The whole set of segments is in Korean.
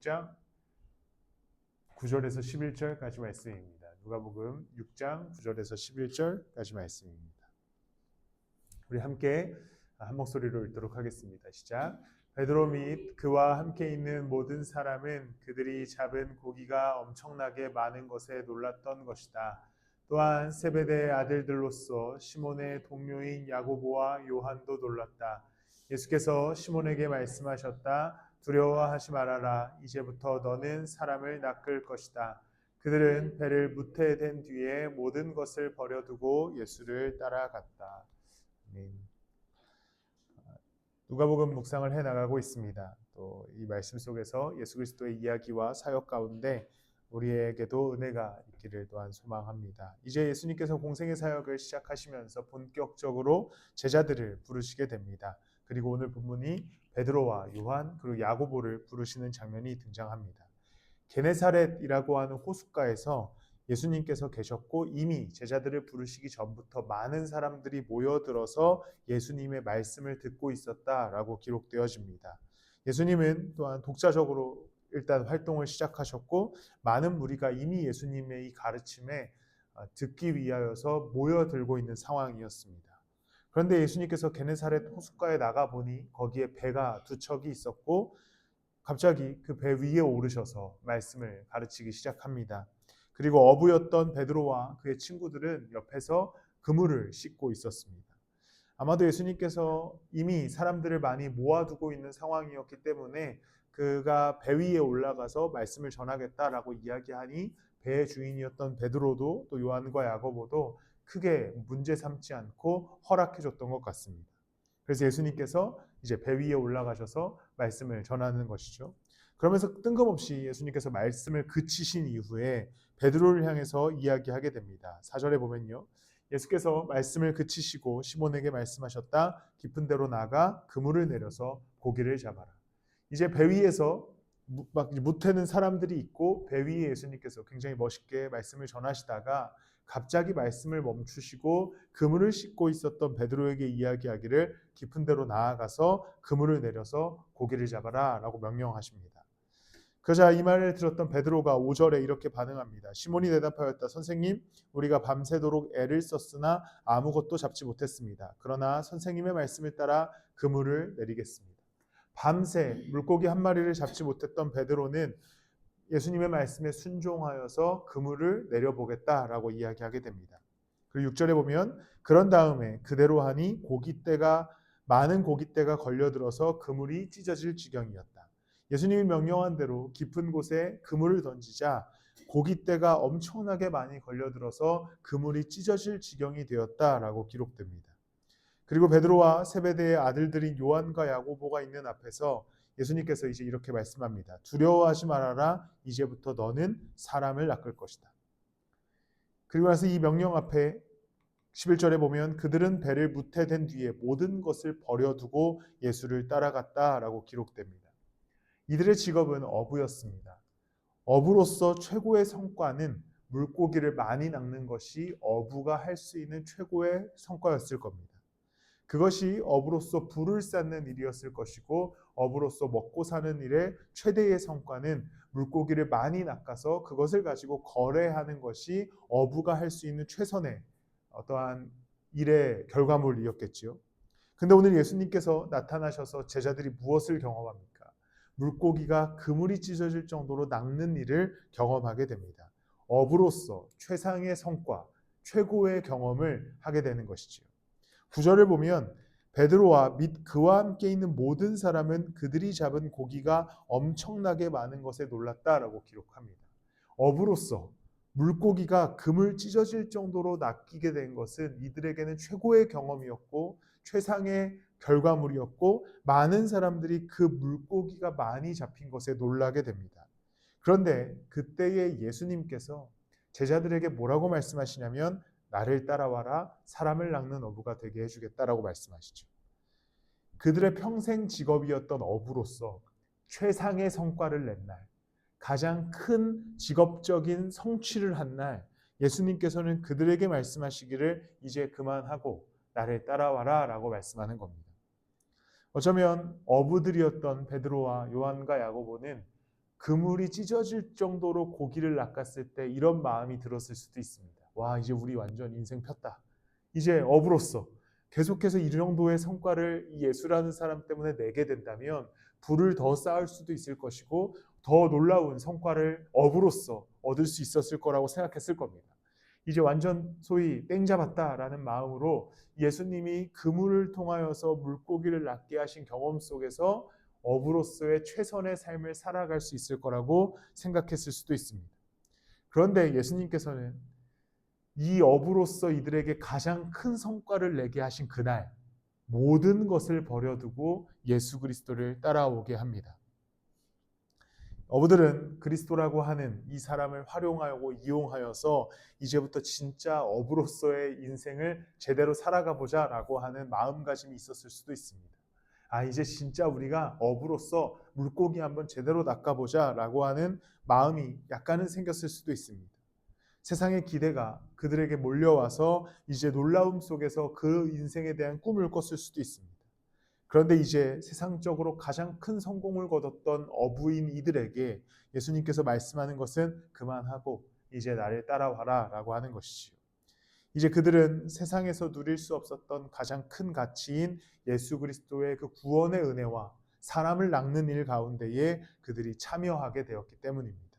6장 9절에서 11절까지 말씀입니다. 누가복음 6장 9절에서 11절까지 말씀입니다. 우리 함께 한 목소리로 읽도록 하겠습니다. 시작. 베드로 및 그와 함께 있는 모든 사람은 그들이 잡은 고기가 엄청나게 많은 것에 놀랐던 것이다. 또한 세베대의 아들들로서 시몬의 동료인 야고보와 요한도 놀랐다. 예수께서 시몬에게 말씀하셨다. 두려워하지 말아라. 이제부터 너는 사람을 낚을 것이다. 그들은 배를 무태된 뒤에 모든 것을 버려두고 예수를 따라갔다. 아멘. 누가복음 묵상을 해나가고 있습니다. 또 이 말씀 속에서 예수 그리스도의 이야기와 사역 가운데 우리에게도 은혜가 있기를 또한 소망합니다. 이제 예수님께서 공생의 사역을 시작하시면서 본격적으로 제자들을 부르시게 됩니다. 그리고 오늘 본문이 베드로와 요한 그리고 야고보를 부르시는 장면이 등장합니다. 게네사렛이라고 하는 호숫가에서 예수님께서 계셨고 이미 제자들을 부르시기 전부터 많은 사람들이 모여들어서 예수님의 말씀을 듣고 있었다라고 기록되어집니다. 예수님은 또한 독자적으로 일단 활동을 시작하셨고 많은 무리가 이미 예수님의 이 가르침에 듣기 위하여서 모여들고 있는 상황이었습니다. 그런데 예수님께서 게네사렛 호숫가에 나가보니 거기에 배가 두 척이 있었고 갑자기 그 배 위에 오르셔서 말씀을 가르치기 시작합니다. 그리고 어부였던 베드로와 그의 친구들은 옆에서 그물을 씻고 있었습니다. 아마도 예수님께서 이미 사람들을 많이 모아두고 있는 상황이었기 때문에 그가 배 위에 올라가서 말씀을 전하겠다라고 이야기하니 배의 주인이었던 베드로도 또 요한과 야고보도 크게 문제 삼지 않고 허락해줬던 것 같습니다. 그래서 예수님께서 이제 배 위에 올라가셔서 말씀을 전하는 것이죠. 그러면서 뜬금없이 예수님께서 말씀을 그치신 이후에 베드로를 향해서 이야기하게 됩니다. 4절에 보면요. 예수께서 말씀을 그치시고 시몬에게 말씀하셨다. 깊은 데로 나가 그물을 내려서 고기를 잡아라. 이제 배 위에서 막 무태는 사람들이 있고 배 위에 예수님께서 굉장히 멋있게 말씀을 전하시다가 갑자기 말씀을 멈추시고 그물을 씻고 있었던 베드로에게 이야기하기를 깊은 데로 나아가서 그물을 내려서 고기를 잡아라 라고 명령하십니다. 그러자 이 말을 들었던 베드로가 5절에 이렇게 반응합니다. 시몬이 대답하였다. 선생님, 우리가 밤새도록 애를 썼으나 아무것도 잡지 못했습니다. 그러나 선생님의 말씀을 따라 그물을 내리겠습니다. 밤새 물고기 한 마리를 잡지 못했던 베드로는 예수님의 말씀에 순종하여서 그물을 내려보겠다라고 이야기하게 됩니다. 그리고 6절에 보면 그런 다음에 그대로 하니 많은 고깃대가 걸려들어서 그물이 찢어질 지경이었다. 예수님이 명령한 대로 깊은 곳에 그물을 던지자 고깃대가 엄청나게 많이 걸려들어서 그물이 찢어질 지경이 되었다라고 기록됩니다. 그리고 베드로와 세베대의 아들들인 요한과 야고보가 있는 앞에서 예수님께서 이제 이렇게 말씀합니다. 두려워하지 말아라. 이제부터 너는 사람을 낚을 것이다. 그리고 나서 이 명령 앞에 11절에 보면 그들은 배를 무태된 뒤에 모든 것을 버려두고 예수를 따라갔다라고 기록됩니다. 이들의 직업은 어부였습니다. 어부로서 최고의 성과는 물고기를 많이 낚는 것이 어부가 할 수 있는 최고의 성과였을 겁니다. 그것이 어부로서 부를 쌓는 일이었을 것이고 어부로서 먹고 사는 일의 최대의 성과는 물고기를 많이 낚아서 그것을 가지고 거래하는 것이 어부가 할 수 있는 최선의 어떠한 일의 결과물이었겠지요. 근데 오늘 예수님께서 나타나셔서 제자들이 무엇을 경험합니까? 물고기가 그물이 찢어질 정도로 낚는 일을 경험하게 됩니다. 어부로서 최상의 성과, 최고의 경험을 하게 되는 것이지요. 9절을 보면 베드로와 및 그와 함께 있는 모든 사람은 그들이 잡은 고기가 엄청나게 많은 것에 놀랐다라고 기록합니다. 어부로서 물고기가 그물 찢어질 정도로 낚이게 된 것은 이들에게는 최고의 경험이었고 최상의 결과물이었고 많은 사람들이 그 물고기가 많이 잡힌 것에 놀라게 됩니다. 그런데 그때의 예수님께서 제자들에게 뭐라고 말씀하시냐면 나를 따라와라 사람을 낚는 어부가 되게 해주겠다라고 말씀하시죠. 그들의 평생 직업이었던 어부로서 최상의 성과를 낸 날, 가장 큰 직업적인 성취를 한 날 예수님께서는 그들에게 말씀하시기를 이제 그만하고 나를 따라와라 라고 말씀하는 겁니다. 어쩌면 어부들이었던 베드로와 요한과 야고보는 그물이 찢어질 정도로 고기를 낚았을 때 이런 마음이 들었을 수도 있습니다. 와, 이제 우리 완전 인생 폈다. 이제 업으로서 계속해서 이 정도의 성과를 이 예수라는 사람 때문에 내게 된다면 부를 더 쌓을 수도 있을 것이고 더 놀라운 성과를 업으로서 얻을 수 있었을 거라고 생각했을 겁니다. 이제 완전 소위 땡 잡았다라는 마음으로 예수님이 그물을 통하여서 물고기를 낚게 하신 경험 속에서 업으로서의 최선의 삶을 살아갈 수 있을 거라고 생각했을 수도 있습니다. 그런데 예수님께서는 이 업으로서 이들에게 가장 큰 성과를 내게 하신 그날 모든 것을 버려두고 예수 그리스도를 따라오게 합니다. 어부들은 그리스도라고 하는 이 사람을 활용하고 이용하여서 이제부터 진짜 어부로서의 인생을 제대로 살아가 보자라고 하는 마음가짐이 있었을 수도 있습니다. 아, 이제 진짜 우리가 어부로서 물고기 한번 제대로 낚아보자라고 하는 마음이 약간은 생겼을 수도 있습니다. 세상의 기대가 그들에게 몰려와서 이제 놀라움 속에서 그 인생에 대한 꿈을 꿨을 수도 있습니다. 그런데 이제 세상적으로 가장 큰 성공을 거뒀던 어부인 이들에게 예수님께서 말씀하는 것은 그만하고 이제 나를 따라와라 라고 하는 것이지요. 이제 그들은 세상에서 누릴 수 없었던 가장 큰 가치인 예수 그리스도의 그 구원의 은혜와 사람을 낚는 일 가운데에 그들이 참여하게 되었기 때문입니다.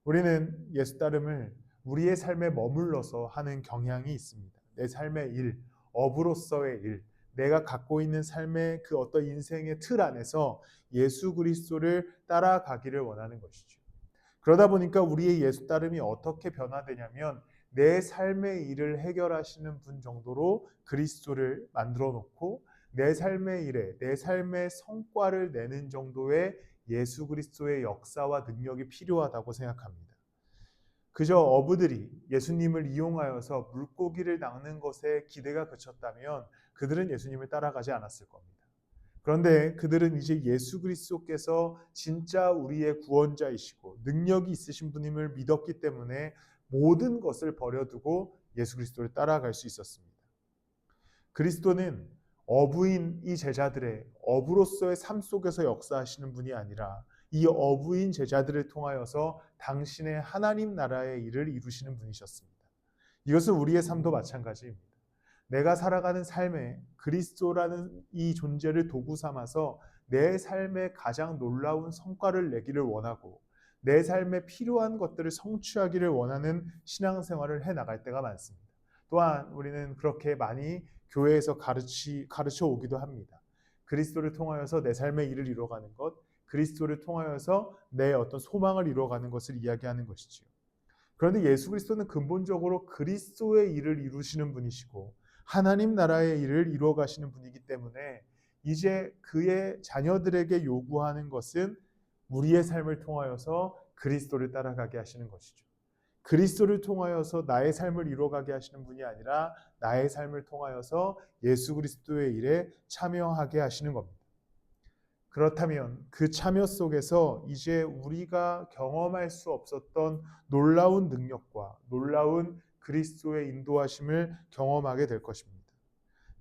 우리는 예수 따름을 우리의 삶에 머물러서 하는 경향이 있습니다. 내 삶의 일, 업으로서의 일, 내가 갖고 있는 삶의 그 어떤 인생의 틀 안에서 예수 그리스도를 따라가기를 원하는 것이죠. 그러다 보니까 우리의 예수 따름이 어떻게 변화되냐면 내 삶의 일을 해결하시는 분 정도로 그리스도를 만들어 놓고 내 삶의 일에 내 삶의 성과를 내는 정도의 예수 그리스도의 역사와 능력이 필요하다고 생각합니다. 그저 어부들이 예수님을 이용하여서 물고기를 낚는 것에 기대가 그쳤다면 그들은 예수님을 따라가지 않았을 겁니다. 그런데 그들은 이제 예수 그리스도께서 진짜 우리의 구원자이시고 능력이 있으신 분임을 믿었기 때문에 모든 것을 버려두고 예수 그리스도를 따라갈 수 있었습니다. 그리스도는 어부인 이 제자들의 어부로서의 삶 속에서 역사하시는 분이 아니라 이 어부인 제자들을 통하여서 당신의 하나님 나라의 일을 이루시는 분이셨습니다. 이것은 우리의 삶도 마찬가지입니다. 내가 살아가는 삶에 그리스도라는 이 존재를 도구 삼아서 내 삶에 가장 놀라운 성과를 내기를 원하고 내 삶에 필요한 것들을 성취하기를 원하는 신앙생활을 해나갈 때가 많습니다. 또한 우리는 그렇게 많이 교회에서 가르쳐 오기도 합니다. 그리스도를 통하여서 내 삶의 일을 이루어가는 것, 그리스도를 통하여서 내 어떤 소망을 이루어가는 것을 이야기하는 것이지요. 그런데 예수 그리스도는 근본적으로 그리스도의 일을 이루시는 분이시고 하나님 나라의 일을 이루어 가시는 분이기 때문에 이제 그의 자녀들에게 요구하는 것은 우리의 삶을 통하여서 그리스도를 따라가게 하시는 것이죠. 그리스도를 통하여서 나의 삶을 이루어가게 하시는 분이 아니라 나의 삶을 통하여서 예수 그리스도의 일에 참여하게 하시는 겁니다. 그렇다면 그 참여 속에서 이제 우리가 경험할 수 없었던 놀라운 능력과 놀라운 그리스도의 인도하심을 경험하게 될 것입니다.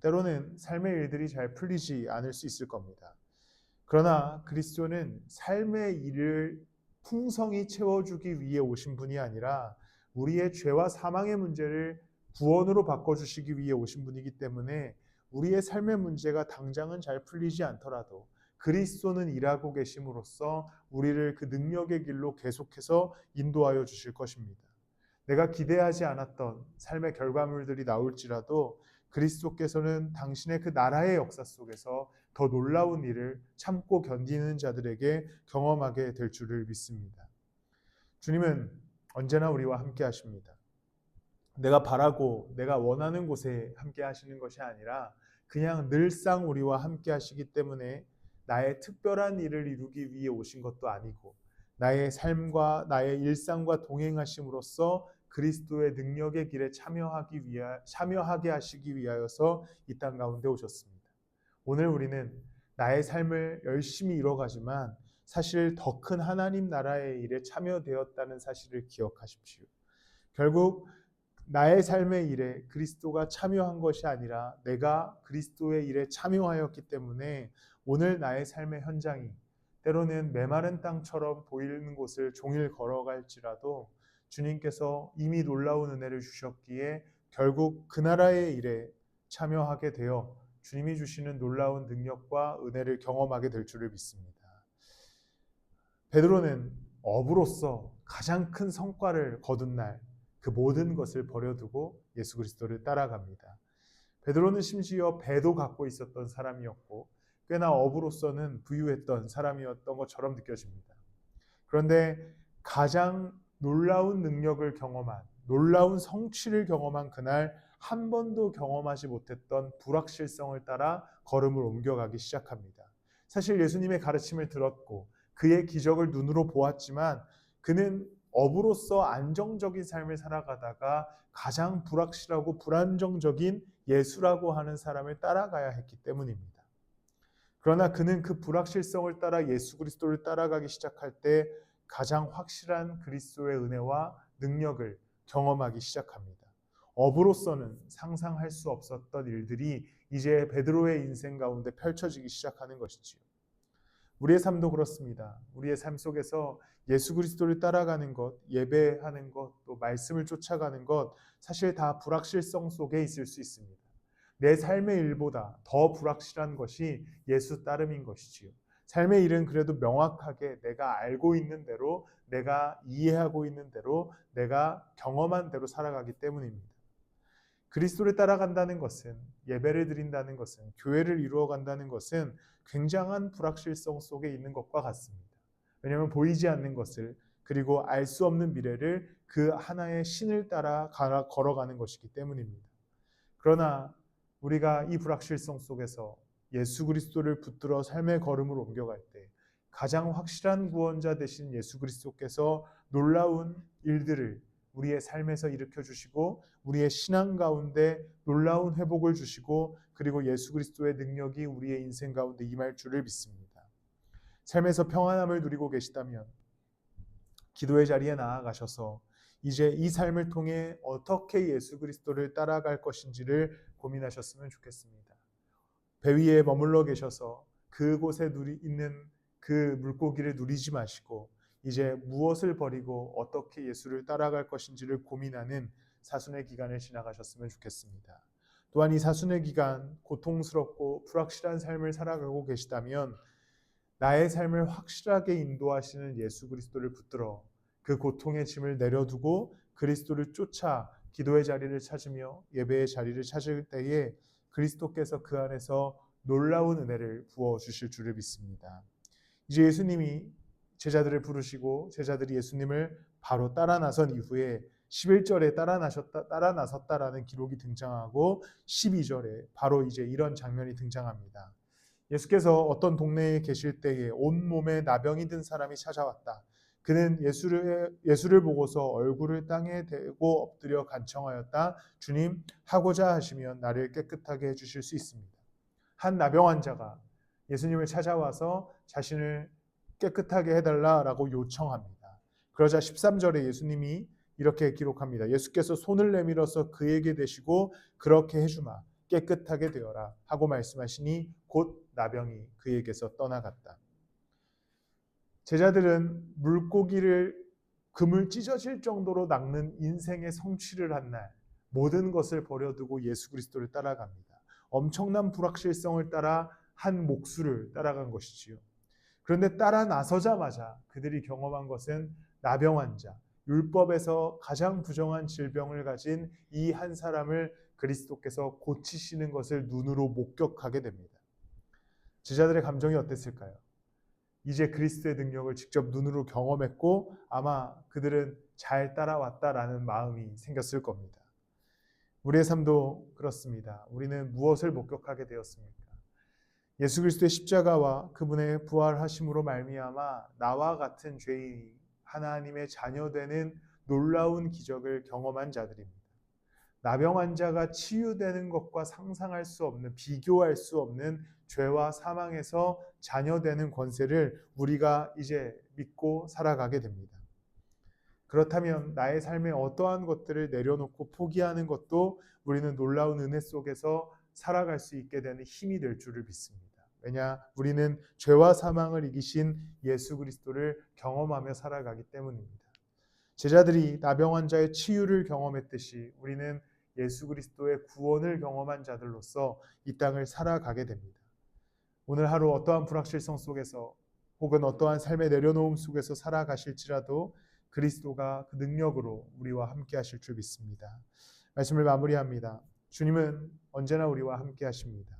때로는 삶의 일들이 잘 풀리지 않을 수 있을 겁니다. 그러나 그리스도는 삶의 일을 풍성히 채워주기 위해 오신 분이 아니라 우리의 죄와 사망의 문제를 구원으로 바꿔주시기 위해 오신 분이기 때문에 우리의 삶의 문제가 당장은 잘 풀리지 않더라도 그리스도는 일하고 계심으로써 우리를 그 능력의 길로 계속해서 인도하여 주실 것입니다. 내가 기대하지 않았던 삶의 결과물들이 나올지라도 그리스도께서는 당신의 그 나라의 역사 속에서 더 놀라운 일을 참고 견디는 자들에게 경험하게 될 줄을 믿습니다. 주님은 언제나 우리와 함께 하십니다. 내가 바라고 내가 원하는 곳에 함께 하시는 것이 아니라 그냥 늘상 우리와 함께 하시기 때문에 나의 특별한 일을 이루기 위해 오신 것도 아니고 나의 삶과 나의 일상과 동행하심으로써 그리스도의 능력의 길에 참여하게 하시기 위하여서 이 땅 가운데 오셨습니다. 오늘 우리는 나의 삶을 열심히 이뤄가지만 사실 더 큰 하나님 나라의 일에 참여되었다는 사실을 기억하십시오. 결국 나의 삶의 일에 그리스도가 참여한 것이 아니라 내가 그리스도의 일에 참여하였기 때문에 오늘 나의 삶의 현장이 때로는 메마른 땅처럼 보이는 곳을 종일 걸어갈지라도 주님께서 이미 놀라운 은혜를 주셨기에 결국 그 나라의 일에 참여하게 되어 주님이 주시는 놀라운 능력과 은혜를 경험하게 될 줄을 믿습니다. 베드로는 어부로서 가장 큰 성과를 거둔 날 그 모든 것을 버려두고 예수 그리스도를 따라갑니다. 베드로는 심지어 배도 갖고 있었던 사람이었고 꽤나 어부로서는 부유했던 사람이었던 것처럼 느껴집니다. 그런데 가장 놀라운 능력을 경험한, 놀라운 성취를 경험한 그날 한 번도 경험하지 못했던 불확실성을 따라 걸음을 옮겨가기 시작합니다. 사실 예수님의 가르침을 들었고 그의 기적을 눈으로 보았지만 그는 어부로서 안정적인 삶을 살아가다가 가장 불확실하고 불안정적인 예수라고 하는 사람을 따라가야 했기 때문입니다. 그러나 그는 그 불확실성을 따라 예수 그리스도를 따라가기 시작할 때 가장 확실한 그리스도의 은혜와 능력을 경험하기 시작합니다. 어부로서는 상상할 수 없었던 일들이 이제 베드로의 인생 가운데 펼쳐지기 시작하는 것이지요. 우리의 삶도 그렇습니다. 우리의 삶 속에서 예수 그리스도를 따라가는 것, 예배하는 것, 또 말씀을 쫓아가는 것 사실 다 불확실성 속에 있을 수 있습니다. 내 삶의 일보다 더 불확실한 것이 예수 따름인 것이지요. 삶의 일은 그래도 명확하게 내가 알고 있는 대로, 내가 이해하고 있는 대로, 내가 경험한 대로 살아가기 때문입니다. 그리스도를 따라간다는 것은, 예배를 드린다는 것은, 교회를 이루어간다는 것은 굉장한 불확실성 속에 있는 것과 같습니다. 왜냐하면 보이지 않는 것을, 그리고 알 수 없는 미래를 그 하나의 신을 따라 걸어가는 것이기 때문입니다. 그러나 우리가 이 불확실성 속에서 예수 그리스도를 붙들어 삶의 걸음을 옮겨갈 때 가장 확실한 구원자 되신 예수 그리스도께서 놀라운 일들을 우리의 삶에서 일으켜 주시고 우리의 신앙 가운데 놀라운 회복을 주시고 그리고 예수 그리스도의 능력이 우리의 인생 가운데 임할 줄을 믿습니다. 삶에서 평안함을 누리고 계시다면 기도의 자리에 나아가셔서 이제 이 삶을 통해 어떻게 예수 그리스도를 따라갈 것인지를 고민하셨으면 좋겠습니다. 배 위에 머물러 계셔서 그곳에 있는 그 물고기를 누리지 마시고 이제 무엇을 버리고 어떻게 예수를 따라갈 것인지를 고민하는 사순의 기간을 지나가셨으면 좋겠습니다. 또한 이 사순의 기간 고통스럽고 불확실한 삶을 살아가고 계시다면 나의 삶을 확실하게 인도하시는 예수 그리스도를 붙들어 그 고통의 짐을 내려두고 그리스도를 쫓아 기도의 자리를 찾으며 예배의 자리를 찾을 때에 그리스도께서 그 안에서 놀라운 은혜를 부어주실 줄을 믿습니다. 이제 예수님이 제자들을 부르시고 제자들이 예수님을 바로 따라 나선 이후에 11절에 따라 나섰다라는 기록이 등장하고 12절에 바로 이제 이런 장면이 등장합니다. 예수께서 어떤 동네에 계실 때에 온몸에 나병이 든 사람이 찾아왔다. 그는 예수를 보고서 얼굴을 땅에 대고 엎드려 간청하였다. 주님, 하고자 하시면 나를 깨끗하게 해주실 수 있습니다. 한 나병 환자가 예수님을 찾아와서 자신을 깨끗하게 해달라라고 요청합니다. 그러자 13절에 예수님이 이렇게 기록합니다. 예수께서 손을 내밀어서 그에게 대시고 그렇게 해주마 깨끗하게 되어라 하고 말씀하시니 곧 나병이 그에게서 떠나갔다. 제자들은 물고기를 그물 찢어질 정도로 낚는 인생의 성취를 한 날 모든 것을 버려두고 예수 그리스도를 따라갑니다. 엄청난 불확실성을 따라 한 목수를 따라간 것이지요. 그런데 따라 나서자마자 그들이 경험한 것은 나병 환자, 율법에서 가장 부정한 질병을 가진 이 한 사람을 그리스도께서 고치시는 것을 눈으로 목격하게 됩니다. 제자들의 감정이 어땠을까요? 이제 그리스도의 능력을 직접 눈으로 경험했고 아마 그들은 잘 따라왔다라는 마음이 생겼을 겁니다. 우리의 삶도 그렇습니다. 우리는 무엇을 목격하게 되었습니까? 예수 그리스도의 십자가와 그분의 부활하심으로 말미암아 나와 같은 죄인이 하나님의 자녀되는 놀라운 기적을 경험한 자들입니다. 나병 환자가 치유되는 것과 상상할 수 없는, 비교할 수 없는 죄와 사망에서 자녀되는 권세를 우리가 이제 믿고 살아가게 됩니다. 그렇다면 나의 삶에 어떠한 것들을 내려놓고 포기하는 것도 우리는 놀라운 은혜 속에서 살아갈 수 있게 되는 힘이 될 줄을 믿습니다. 왜냐? 우리는 죄와 사망을 이기신 예수 그리스도를 경험하며 살아가기 때문입니다. 제자들이 나병 환자의 치유를 경험했듯이 우리는 예수 그리스도의 구원을 경험한 자들로서 이 땅을 살아가게 됩니다. 오늘 하루 어떠한 불확실성 속에서 혹은 어떠한 삶의 내려놓음 속에서 살아가실지라도 그리스도가 그 능력으로 우리와 함께 하실 줄 믿습니다. 말씀을 마무리합니다. 주님은 언제나 우리와 함께 하십니다.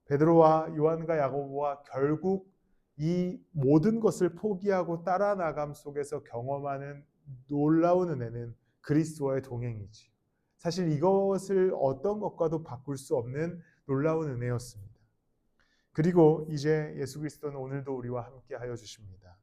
베드로와 요한과 야고보와 결국 이 모든 것을 포기하고 따라 나감 속에서 경험하는 놀라운 은혜는 그리스도와의 동행이지. 사실 이것을 어떤 것과도 바꿀 수 없는 놀라운 은혜였습니다. 그리고 이제 예수 그리스도는 오늘도 우리와 함께 하여 주십니다.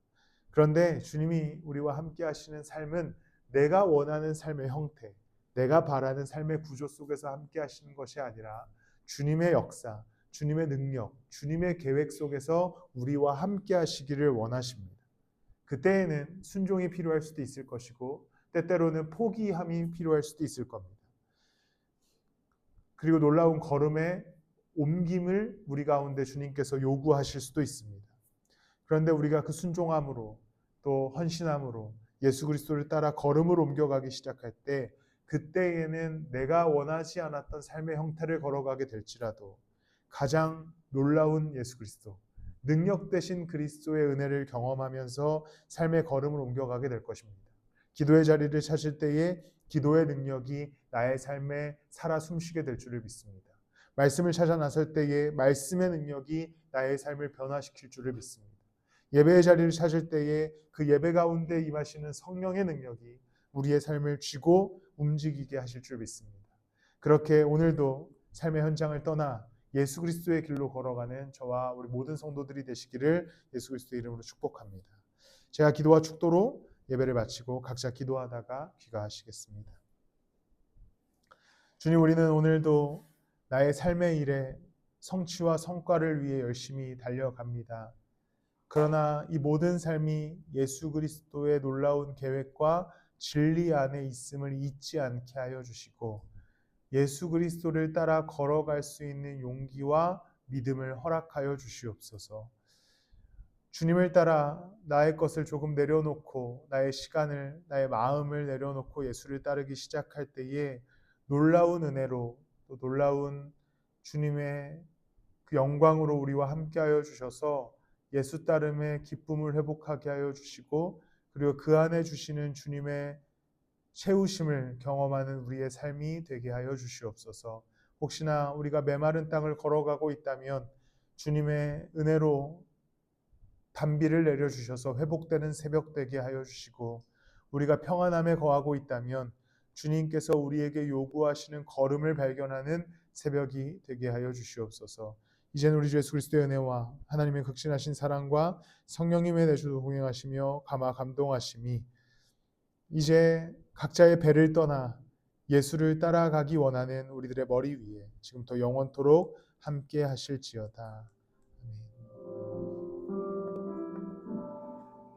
그런데 주님이 우리와 함께 하시는 삶은 내가 원하는 삶의 형태, 내가 바라는 삶의 구조 속에서 함께 하시는 것이 아니라 주님의 역사, 주님의 능력, 주님의 계획 속에서 우리와 함께 하시기를 원하십니다. 그때에는 순종이 필요할 수도 있을 것이고 때때로는 포기함이 필요할 수도 있을 겁니다. 그리고 놀라운 걸음의 옮김을 우리 가운데 주님께서 요구하실 수도 있습니다. 그런데 우리가 그 순종함으로 또 헌신함으로 예수 그리스도를 따라 걸음을 옮겨가기 시작할 때 그때에는 내가 원하지 않았던 삶의 형태를 걸어가게 될지라도 가장 놀라운 예수 그리스도, 능력 되신 그리스도의 은혜를 경험하면서 삶의 걸음을 옮겨가게 될 것입니다. 기도의 자리를 찾을 때에 기도의 능력이 나의 삶에 살아 숨쉬게 될 줄을 믿습니다. 말씀을 찾아 나설 때에 말씀의 능력이 나의 삶을 변화시킬 줄을 믿습니다. 예배의 자리를 찾을 때에 그 예배 가운데 임하시는 성령의 능력이 우리의 삶을 쥐고 움직이게 하실 줄 믿습니다. 그렇게 오늘도 삶의 현장을 떠나 예수 그리스도의 길로 걸어가는 저와 우리 모든 성도들이 되시기를 예수 그리스도의 이름으로 축복합니다. 제가 기도와 축도로 예배를 마치고 각자 기도하다가 귀가하시겠습니다. 주님, 우리는 오늘도 나의 삶의 일에 성취와 성과를 위해 열심히 달려갑니다. 그러나 이 모든 삶이 예수 그리스도의 놀라운 계획과 진리 안에 있음을 잊지 않게 하여 주시고 예수 그리스도를 따라 걸어갈 수 있는 용기와 믿음을 허락하여 주시옵소서. 주님을 따라 나의 것을 조금 내려놓고 나의 시간을, 나의 마음을 내려놓고 예수를 따르기 시작할 때에 놀라운 은혜로 또 놀라운 주님의 그 영광으로 우리와 함께하여 주셔서 예수 따름의 기쁨을 회복하게 하여 주시고 그리고 그 안에 주시는 주님의 채우심을 경험하는 우리의 삶이 되게 하여 주시옵소서. 혹시나 우리가 메마른 땅을 걸어가고 있다면 주님의 은혜로 단비를 내려주셔서 회복되는 새벽 되게 하여 주시고 우리가 평안함에 거하고 있다면 주님께서 우리에게 요구하시는 걸음을 발견하는 새벽이 되게 하여 주시옵소서. 이제는 우리 주 예수 그리스도의 은혜와 하나님의 극진하신 사랑과 성령님의 내주도 동행하시며 감화 감동하심이 이제 각자의 배를 떠나 예수를 따라가기 원하는 우리들의 머리 위에 지금부터 영원토록 함께 하실지어다.